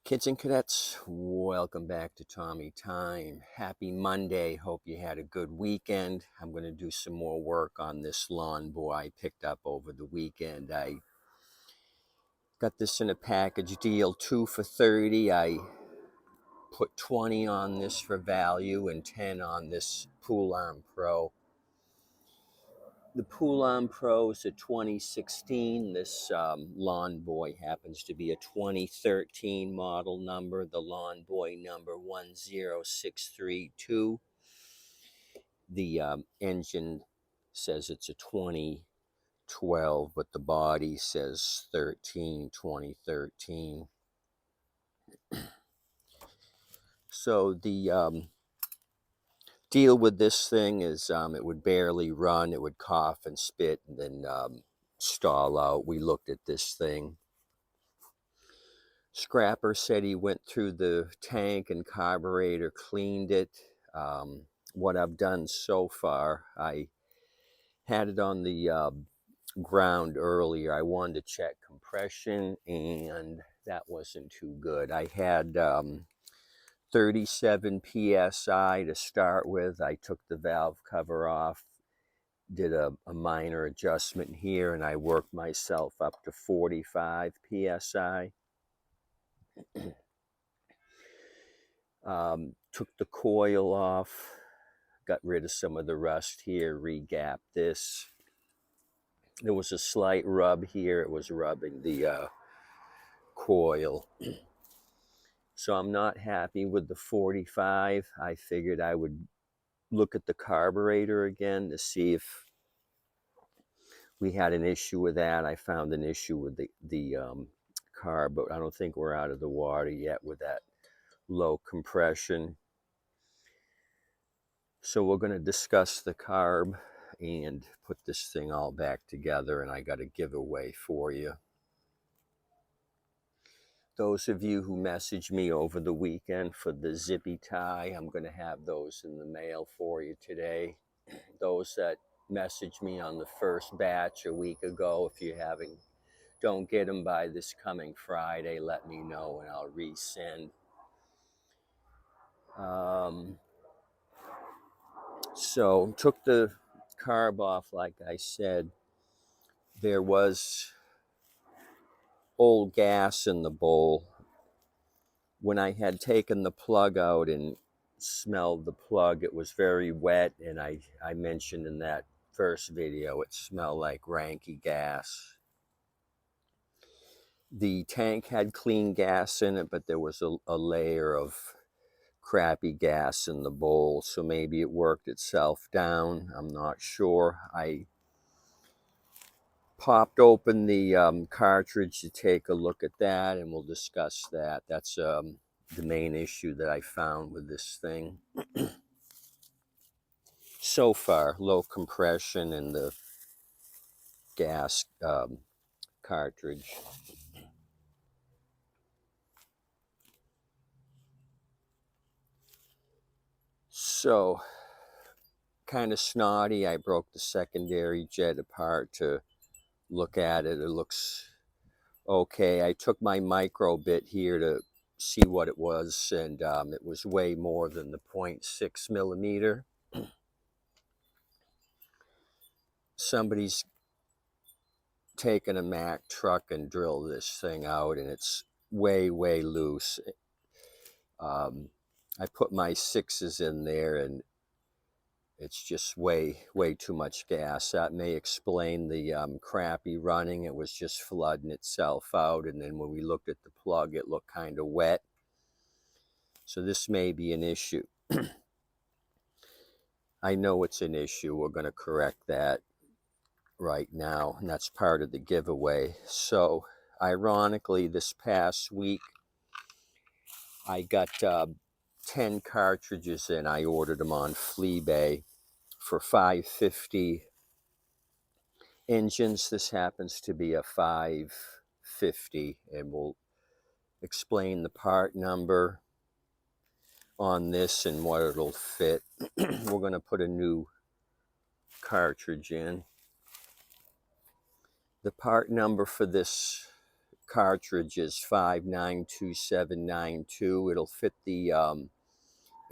Kids and cadets, welcome back to Tommy Time. Happy Monday. Hope you had a good weekend. I'm going to do some more work on this lawn boy I picked up over the weekend. I got this in a package deal, 2 for $30. I put 20 on this for value and 10 on this Pool Arm Pro. The Pool Arm Pro is a 2016. This Lawn Boy happens to be a 2013 model number. The Lawn Boy number 10632. The engine says it's a 2012, but the body says 2013. So the deal with this thing is it would barely run. It would cough and spit and then stall out. We looked at this thing. Scrapper said he went through the tank and carburetor, cleaned it. What I've done so far, I had it on the ground earlier. I wanted to check compression, and that wasn't too good. I had 37 psi to start with. I took the valve cover off, did a minor adjustment here, and I worked myself up to 45 psi. Took the coil off, got rid of some of the rust here, re-gapped this. There was a slight rub here. It was rubbing the coil. So I'm not happy with the 45. I figured I would look at the carburetor again to see if we had an issue with that. I found an issue with the carb, but I don't think we're out of the water yet with that low compression. So we're going to discuss the carb and put this thing all back together, and I got a giveaway for you. Those of you who messaged me over the weekend for the zippy tie, I'm going to have those in the mail for you today. Those that messaged me on the first batch a week ago, if you don't get them by this coming Friday, let me know and I'll resend. So took the carb off, like I said. There was old gas in the bowl. When I had taken the plug out and smelled the plug, it was very wet, and I mentioned in that first video it smelled like ranky gas. The tank had clean gas in it, but there was a layer of crappy gas in the bowl, so maybe it worked itself down. I'm not sure. I popped open the cartridge to take a look at that, and we'll discuss that. That's the main issue that I found with this thing. So far, low compression in the gas cartridge. So, kind of snotty. I broke the secondary jet apart to look at it. It looks okay. I took my micro bit here to see what it was, and it was way more than the 0.6 millimeter. Somebody's taken a Mack truck and drilled this thing out, and it's way loose. I put my 6s in there, and it's just way too much gas. That may explain the crappy running. It was just flooding itself out, and then when we looked at the plug, it looked kind of wet. So this may be an issue. I know it's an issue. We're going to correct that right now, and that's part of the giveaway. So ironically, this past week I got 10 cartridges in. I ordered them on Fleabay for $5.50. Engines, this happens to be a 550, and we'll explain the part number on this and what it'll fit. We're going to put a new cartridge in. The part number for this cartridge is 592792. It'll fit the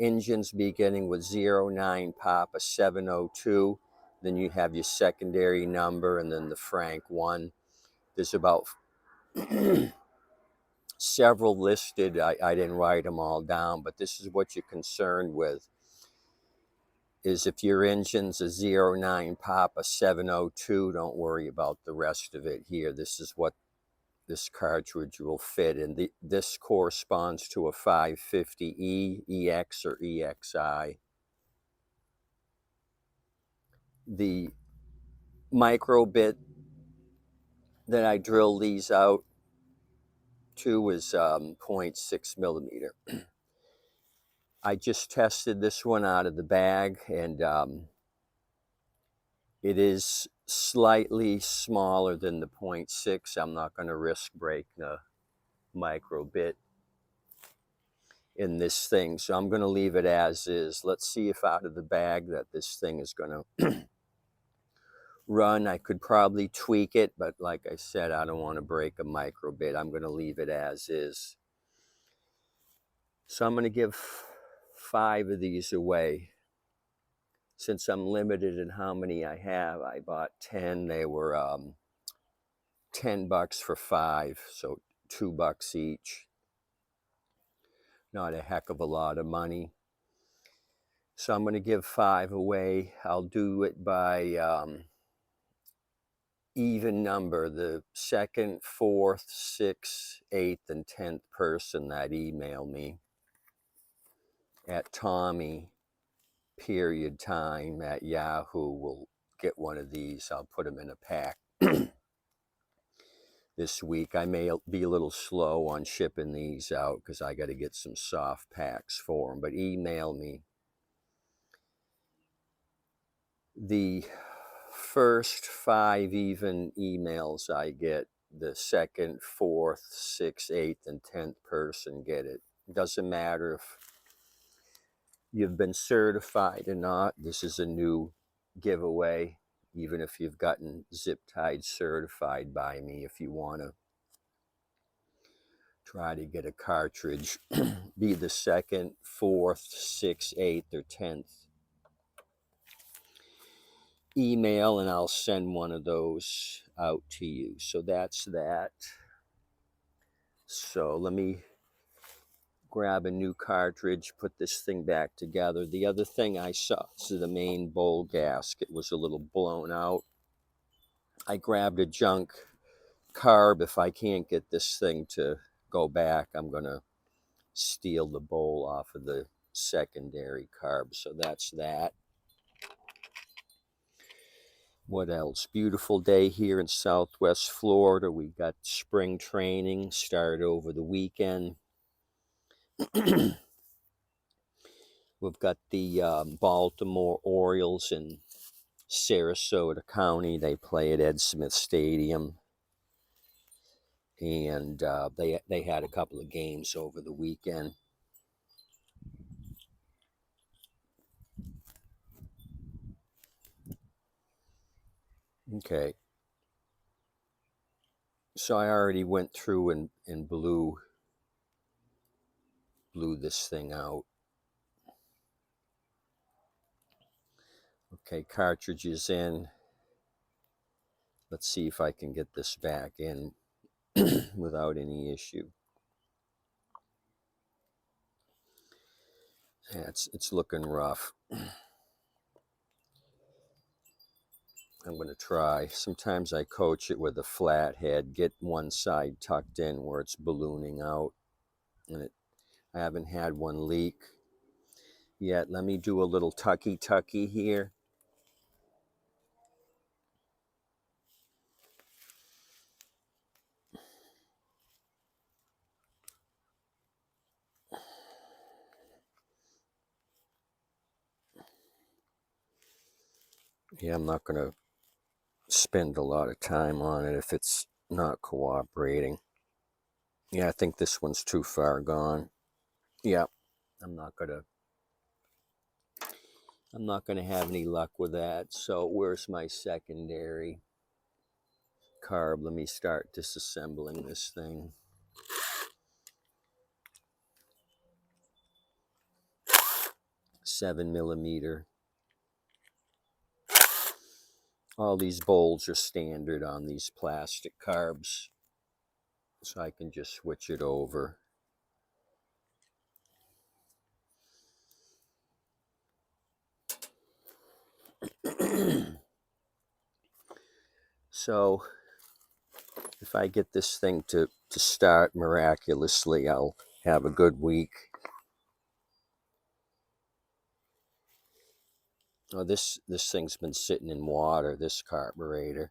engines beginning with 09 Papa 702. Then you have your secondary number and then the Frank 1. There's about several listed. I didn't write them all down, but this is what you're concerned with. Is if your engine's a 09 Papa 702, don't worry about the rest of it here. This is what this cartridge will fit, and this corresponds to a 550E, EX, or EXI. The micro bit that I drill these out to is 0.6 millimeter. I just tested this one out of the bag, and it is slightly smaller than the 0.6. I'm not going to risk breaking a micro bit in this thing, so I'm going to leave it as is. Let's see if out of the bag that this thing is going to run. I could probably tweak it, but like I said, I don't want to break a micro bit. I'm going to leave it as is. So I'm going to give 5 of these away. Since I'm limited in how many I have, I bought 10. They were $10 for 5, so $2 each. Not a heck of a lot of money. So I'm going to give 5 away. I'll do it by even number. The second, fourth, sixth, eighth, and 10th person that email me at Tommy.time@Yahoo will get one of these. I'll put them in a pack this week. I may be a little slow on shipping these out because I got to get some soft packs for them, but email me. The first 5 even emails I get, the second, fourth, sixth, eighth, and 10th person get it. Doesn't matter if you've been certified or not. This is a new giveaway, even if you've gotten zip tied certified by me. If you want to try to get a cartridge, be the second, fourth, sixth, eighth, or 10th email, and I'll send one of those out to you. So that's that. So let me grab a new cartridge, put this thing back together. The other thing I saw, so the main bowl gasket was a little blown out. I grabbed a junk carb. If I can't get this thing to go back, I'm going to steal the bowl off of the secondary carb. So that's that. What else? Beautiful day here in Southwest Florida. We got spring training started over the weekend. We've got the Baltimore Orioles in Sarasota County. They play at Ed Smith Stadium. And they had a couple of games over the weekend. Okay. So I already went through and blew this thing out. Okay, cartridges in. Let's see if I can get this back in without any issue. Yeah, it's looking rough. I'm going to try. Sometimes I coach it with a flat head, get one side tucked in where it's ballooning out. And I haven't had one leak yet. Let me do a little tucky here. Yeah, I'm not going to spend a lot of time on it if it's not cooperating. Yeah, I think this one's too far gone. Yeah, I'm not gonna have any luck with that. So where's my secondary carb. Let me start disassembling this thing. $7mm. All these bowls are standard on these plastic carbs, so I can just switch it over. So if I get this thing to start miraculously, I'll have a good week. Oh, this thing's been sitting in water, this carburetor.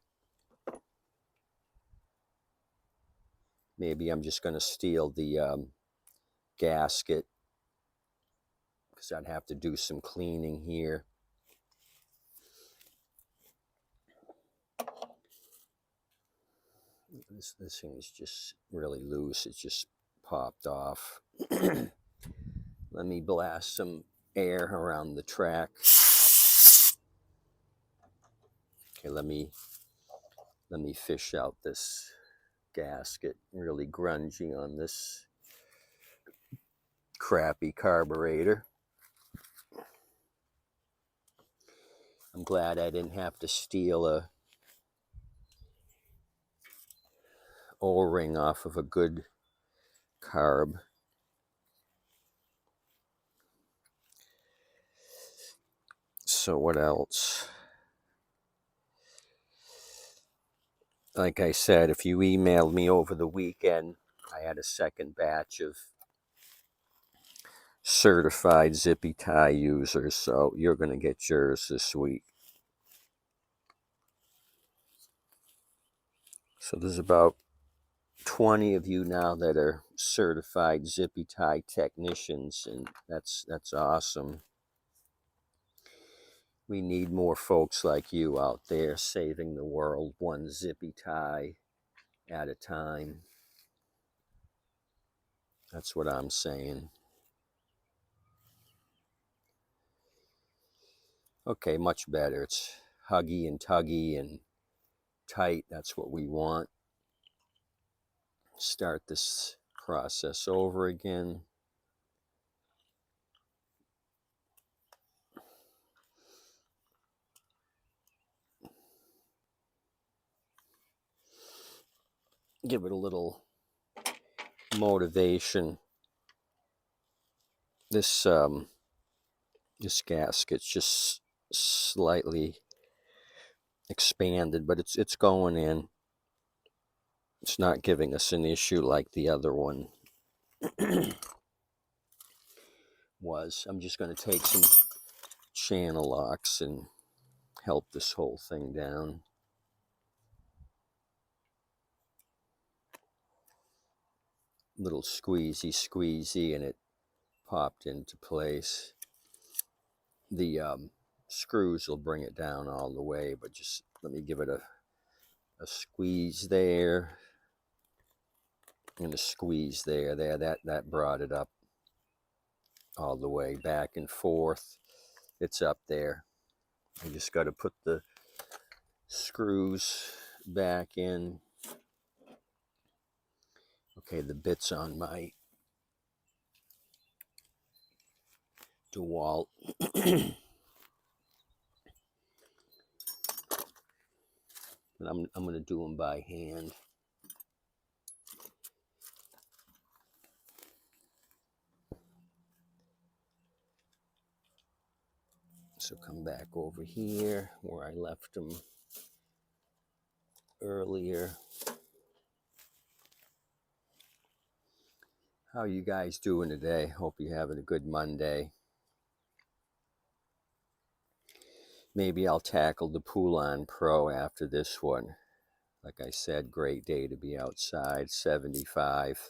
Maybe I'm just going to steal the gasket, because I'd have to do some cleaning here. This thing is just really loose. It just popped off. Let me blast some air around the track. Okay, let me fish out this gasket. Really grungy on this crappy carburetor. I'm glad I didn't have to steal a O-ring off of a good carb. So what else? Like I said, if you emailed me over the weekend, I had a second batch of certified zippy tie users, so you're going to get yours this week. So there's about 20 of you now that are certified zippy tie technicians, and that's awesome. We need more folks like you out there saving the world one zippy tie at a time. That's what I'm saying. Okay, much better. It's huggy and tuggy and tight. That's what we want. Start this process over again. Give it a little motivation. This gasket's just slightly expanded, but it's going in. It's not giving us an issue like the other one was. I'm just going to take some channel locks and help this whole thing down. Little squeezy, and it popped into place. The screws will bring it down all the way, but just let me give it a squeeze there and a squeeze there. That brought it up all the way, back and forth. It's up there. I just got to put the screws back in. Okay, the bit's on my DeWalt. But I'm going to do them by hand. So come back over here where I left them earlier. How are you guys doing today? Hope you're having a good Monday. Maybe I'll tackle the Poulon Pro after this one. Like I said, great day to be outside, 75.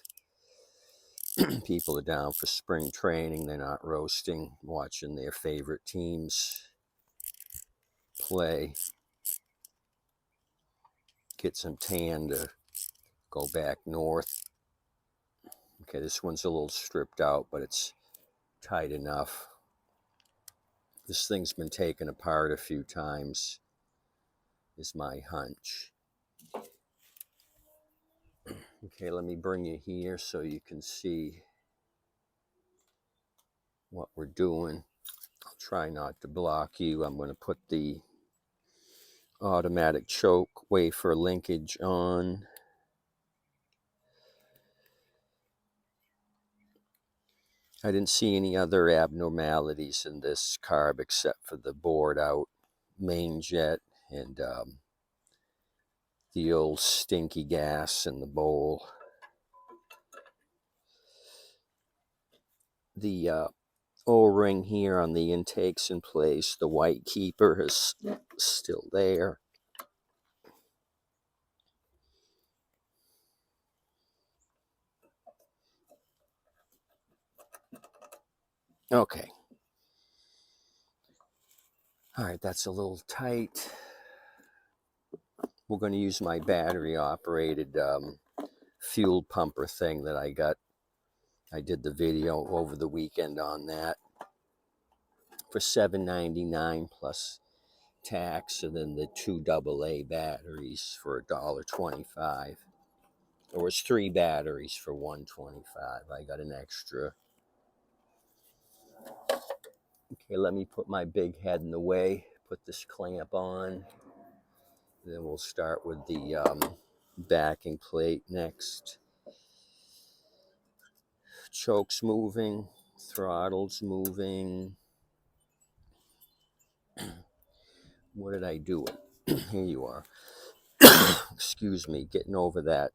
People are down for spring training. They're not roasting, watching their favorite teams play. Get some tan to go back north. Okay, this one's a little stripped out, but it's tight enough. This thing's been taken apart a few times, is my hunch. Okay, let me bring you here so you can see what we're doing. I'll try not to block you. I'm going to put the automatic choke wafer linkage on. I didn't see any other abnormalities in this carb except for the bored out main jet and the old stinky gas in the bowl. The O-ring here on the intake's in place. The white keeper is still there. Okay. All right, that's a little tight. We're going to use my battery operated fuel pumper thing that I got. I did the video over the weekend on that for $7.99 plus tax, and then the 2 AA batteries for $1.25. There was 3 batteries for $1.25. I got an extra. Okay, let me put my big head in the way, put this clamp on. Then we'll start with the backing plate next. Choke's moving, throttle's moving. What did I do? Here you are. Excuse me, getting over that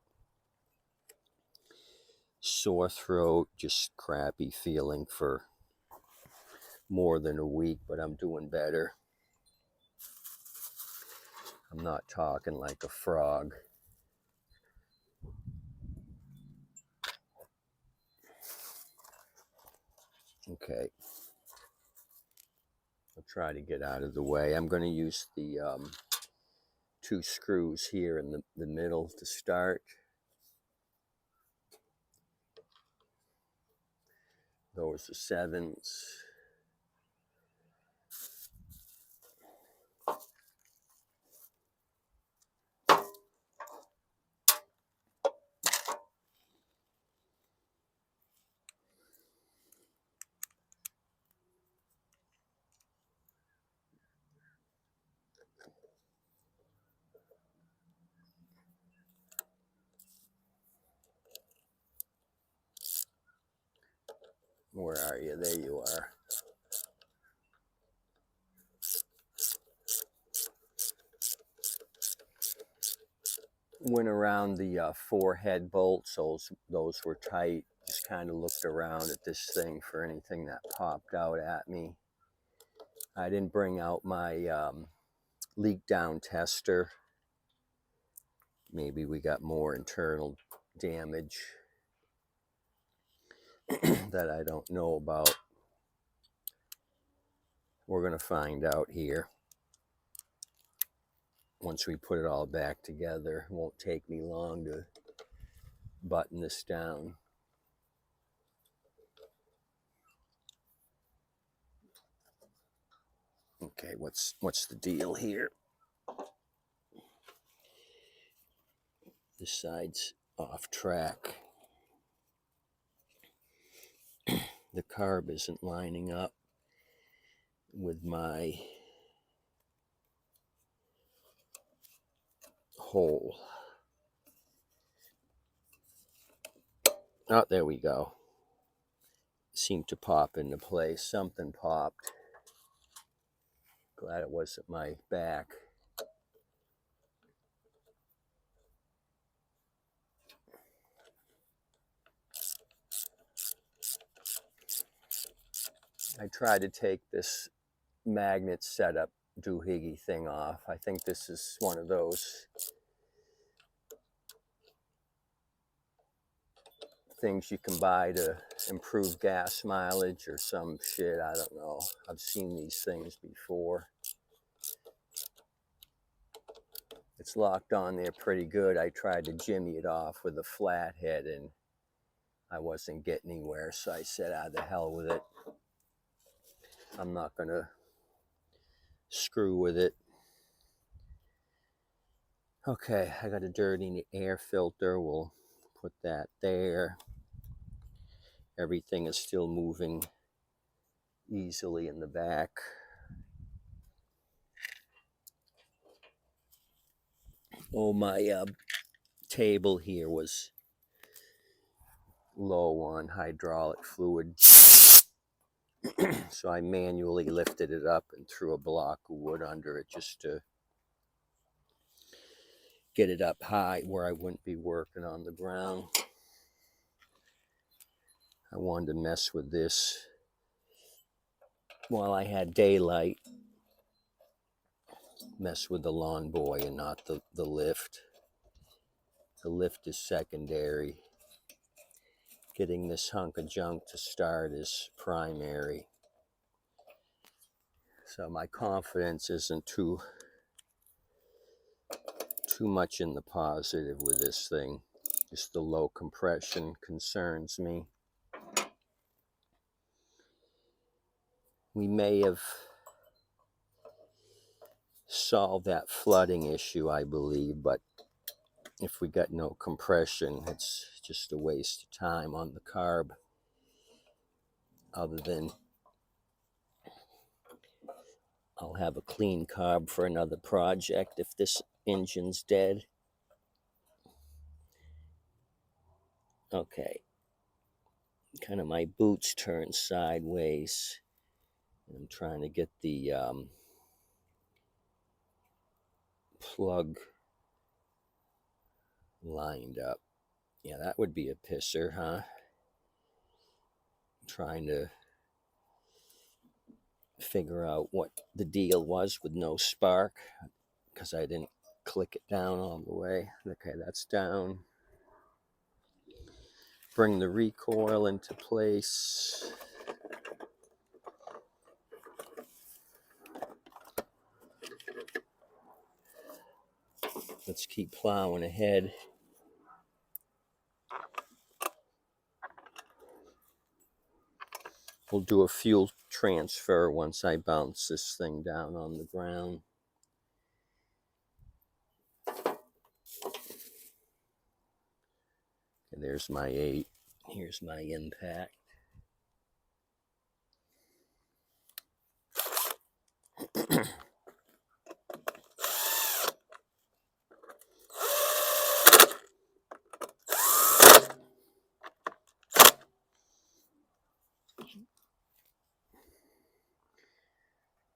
sore throat, just crappy feeling for more than a week, but I'm doing better. I'm not talking like a frog. Okay. I'll try to get out of the way. I'm going to use the 2 screws here in the middle to start. Those are 7s. Where are you? There you are. Went around the 4 head bolts. Those were tight. Just kind of looked around at this thing for anything that popped out at me. I didn't bring out my leak down tester. Maybe we got more internal damage that I don't know about. We're going to find out here. Once we put it all back together, it won't take me long to button this down. Okay, what's the deal here? This side's off track. The carb isn't lining up with my hole. Oh, there we go. Seemed to pop into place. Something popped. Glad it wasn't my back. I tried to take this magnet setup doohickey thing off. I think this is one of those things you can buy to improve gas mileage or some shit. I don't know. I've seen these things before. It's locked on there pretty good. I tried to jimmy it off with a flathead and I wasn't getting anywhere, so I said, ah, the hell with it. I'm not going to screw with it. Okay, I got a dirty air filter. We'll Put that there. Everything is still moving easily in the back. Oh, my table here was low on hydraulic fluid. So I manually lifted it up and threw a block of wood under it just to get it up high where I wouldn't be working on the ground. I wanted to mess with this while I had daylight, mess with the lawn boy and not the lift. The lift is secondary. Getting this hunk of junk to start is primary. So my confidence isn't too much in the positive with this thing. Just the low compression concerns me. We may have solved that flooding issue, I believe, but if we got no compression, it's just a waste of time on the carb. Other than I'll have a clean carb for another project if this engine's dead. Okay. Kind of my boots turned sideways. I'm trying to get the plug lined up. Yeah, that would be a pisser, huh? Trying to figure out what the deal was with no spark because I didn't click it down all the way. Okay, that's down. Bring the recoil into place. Let's keep plowing ahead. We'll do a fuel transfer once I bounce this thing down on the ground. And there's my 8. Here's my impact.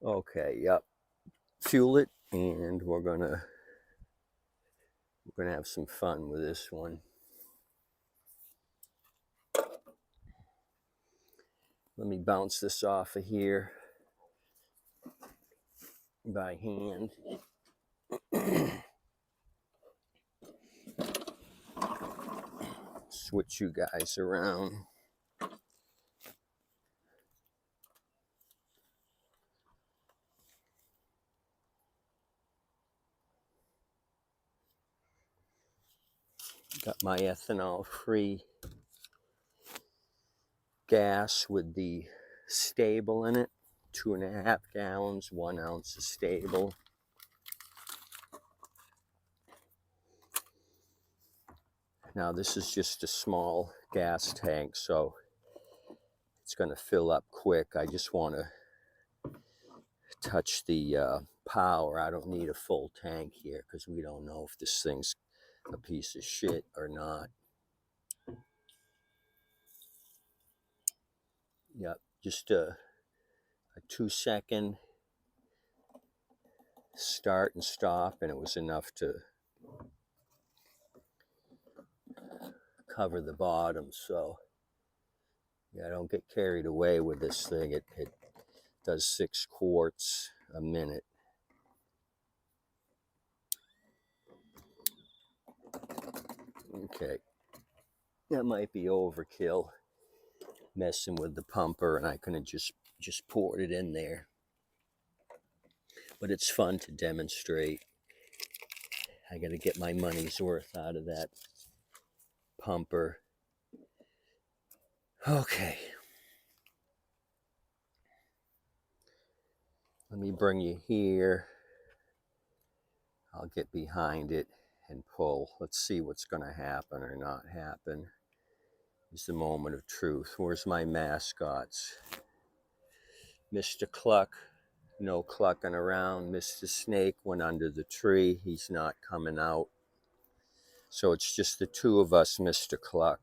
Okay, yep. Fuel it, and we're gonna have some fun with this one. Let me bounce this off of here by hand. Switch you guys around. Got my ethanol-free gas with the stable in it. 2.5 gallons, 1 ounce of stable. Now this is just a small gas tank, so it's going to fill up quick. I just want to touch the power. I don't need a full tank here because we don't know if this thing's a piece of shit or not. Yep, just a 2-second start and stop, and it was enough to cover the bottom. So yeah, don't get carried away with this thing. It does 6 quarts a minute. Okay, that might be overkill, messing with the pumper, and I could have just poured it in there. But it's fun to demonstrate. I got to get my money's worth out of that pumper. Okay. Let me bring you here. I'll get behind it and pull. Let's see what's going to happen or not happen. It's the moment of truth. Where's my mascots? Mr. Cluck, no clucking around. Mr. Snake went under the tree. He's not coming out. So it's just the two of us, Mr. Cluck.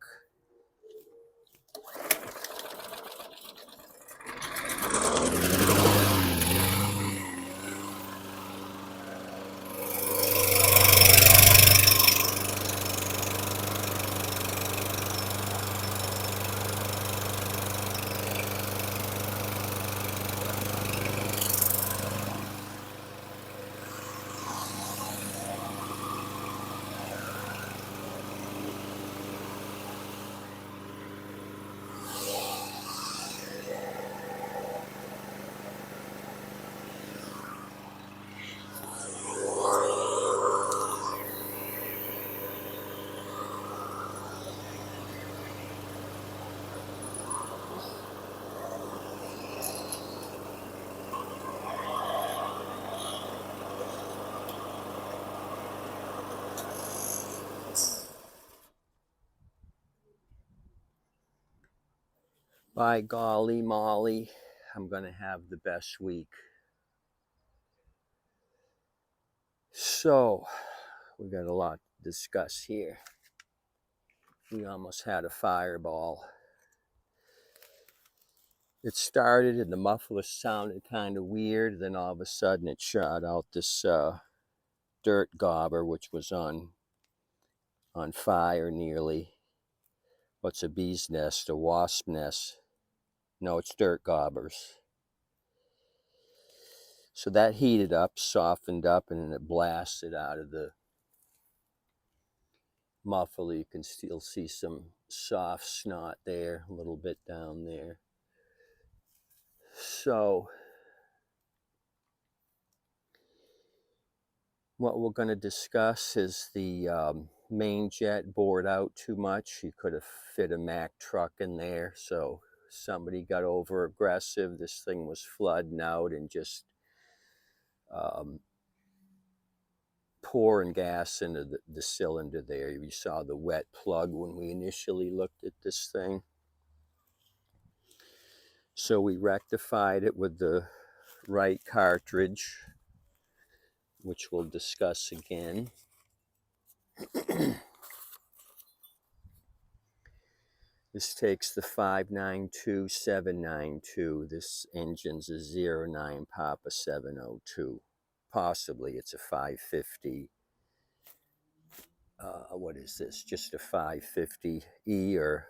By golly molly, I'm going to have the best week. So, we got a lot to discuss here. We almost had a fireball. It started and the muffler sounded kind of weird. Then all of a sudden it shot out this dirt gobber, which was on fire nearly. What's a bee's nest? A wasp nest? No, it's dirt gobbers. So that heated up, softened up, and then it blasted out of the muffler. You can still see some soft snot there, a little bit down there. So what we're going to discuss is the main jet bored out too much. You could have fit a Mack truck in there, so somebody got over aggressive. This thing was flooding out and just pouring gas into the cylinder there. You saw the wet plug when we initially looked at this thing. So we rectified it with the right cartridge, which we'll discuss again. This takes the 592792. This engine's a 09 Papa 702. Possibly it's a 550. What is this? Just a 550E or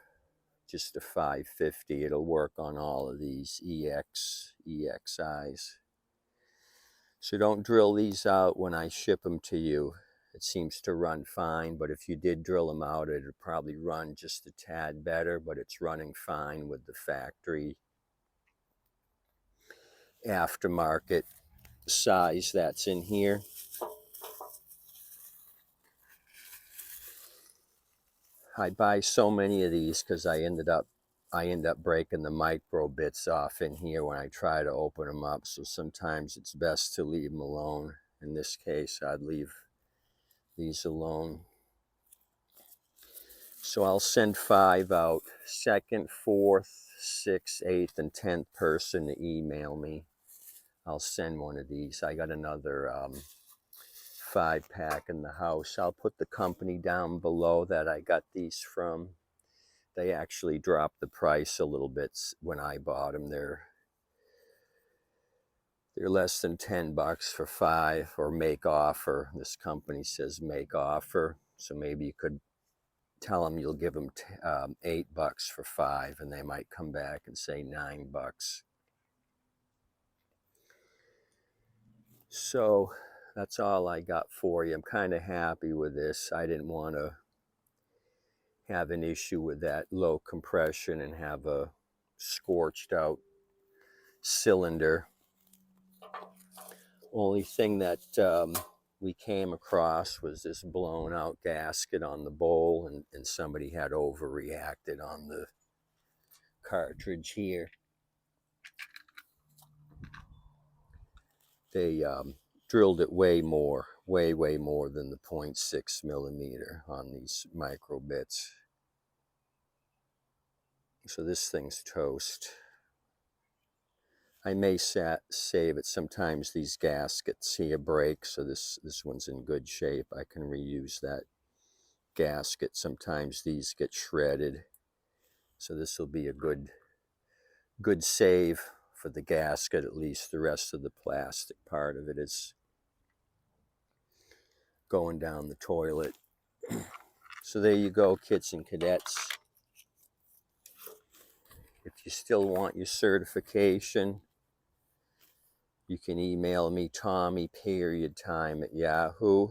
just a 550? It'll work on all of these EXIs. So don't drill these out when I ship them to you. It seems to run fine, but if you did drill them out, it'd probably run just a tad better, but it's running fine with the factory aftermarket size that's in here. I buy so many of these because I end up breaking the micro bits off in here when I try to open them up, so sometimes it's best to leave them alone. In this case, I'd leave these alone. So I'll send 5 out. 2nd, 4th, 6th, 8th, and 10th person to email me. I'll send one of these. I got another 5-pack in the house. I'll put the company down below that I got these from. They actually dropped the price a little bit when I bought them. They're less than $10 for 5, or make offer. This company says make offer. So maybe you could tell them you'll give them $8 for 5, and they might come back and say $9. So that's all I got for you. I'm kind of happy with this. I didn't want to have an issue with that low compression and have a scorched out cylinder. Only thing that we came across was this blown out gasket on the bowl, and somebody had overreacted on the cartridge here. They drilled it way more, way more than the 0.6 millimeter on these micro bits. So this thing's toast. I may save it. Sometimes these gaskets see a break, so this one's in good shape. I can reuse that gasket. Sometimes these get shredded, so this will be a good save for the gasket. At least the rest of the plastic part of it is going down the toilet. So there you go, kids and cadets. If you still want your certification, you can email me Tommy.time@Yahoo,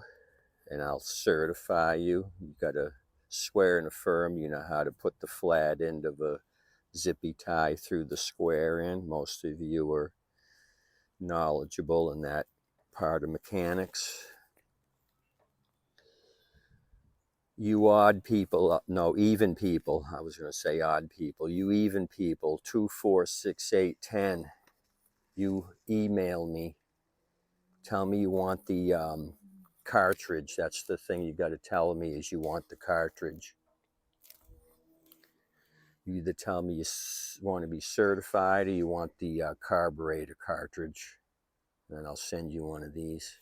and I'll certify you. You got to swear and affirm you know how to put the flat end of a zippy tie through the square end. Most of you are knowledgeable in that part of mechanics. You odd people, no, even people, I was going to say odd people, you even people, 2, 4, 6, 8, 10, you email me, tell me you want the cartridge. That's the thing you got to tell me, is you want the cartridge. You either tell me you want to be certified or you want the carburetor cartridge, and I'll send you one of these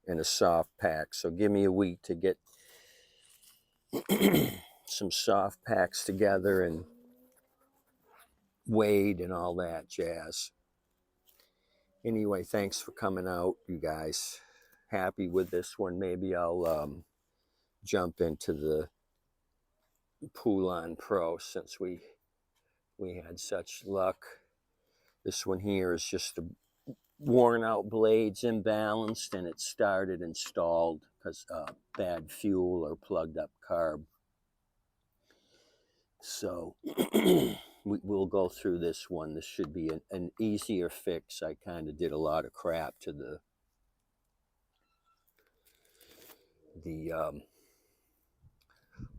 in a soft pack. So give me a week to get some soft packs together and weighed and all that jazz. Anyway, thanks for coming out, you guys. Happy with this one. Maybe I'll jump into the Poulon Pro since we had such luck. This one here is just the worn out blades, imbalanced, and it started and stalled because bad fuel or plugged up carb. So we'll go through this one. This should be an easier fix. I kind of did a lot of crap to the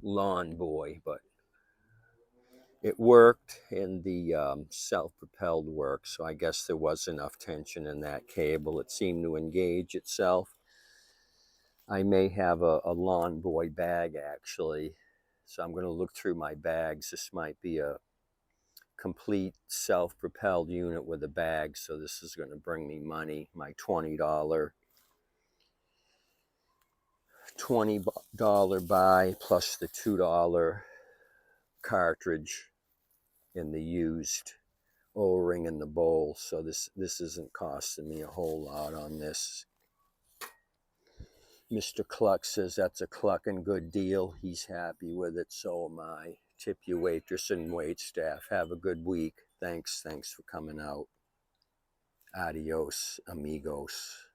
lawn boy, but it worked, and the self-propelled worked. So I guess there was enough tension in that cable. It seemed to engage itself. I may have a lawn boy bag actually. So I'm going to look through my bags. This might be a complete self-propelled unit with a bag. So this is going to bring me money. My $20 buy plus the $2 cartridge in the used O-ring in the bowl. So this isn't costing me a whole lot on this. Mr. Cluck says that's a clucking good deal. He's happy with it. So am I. Tip your waitress and wait staff. Have a good week. Thanks for coming out. Adios, amigos.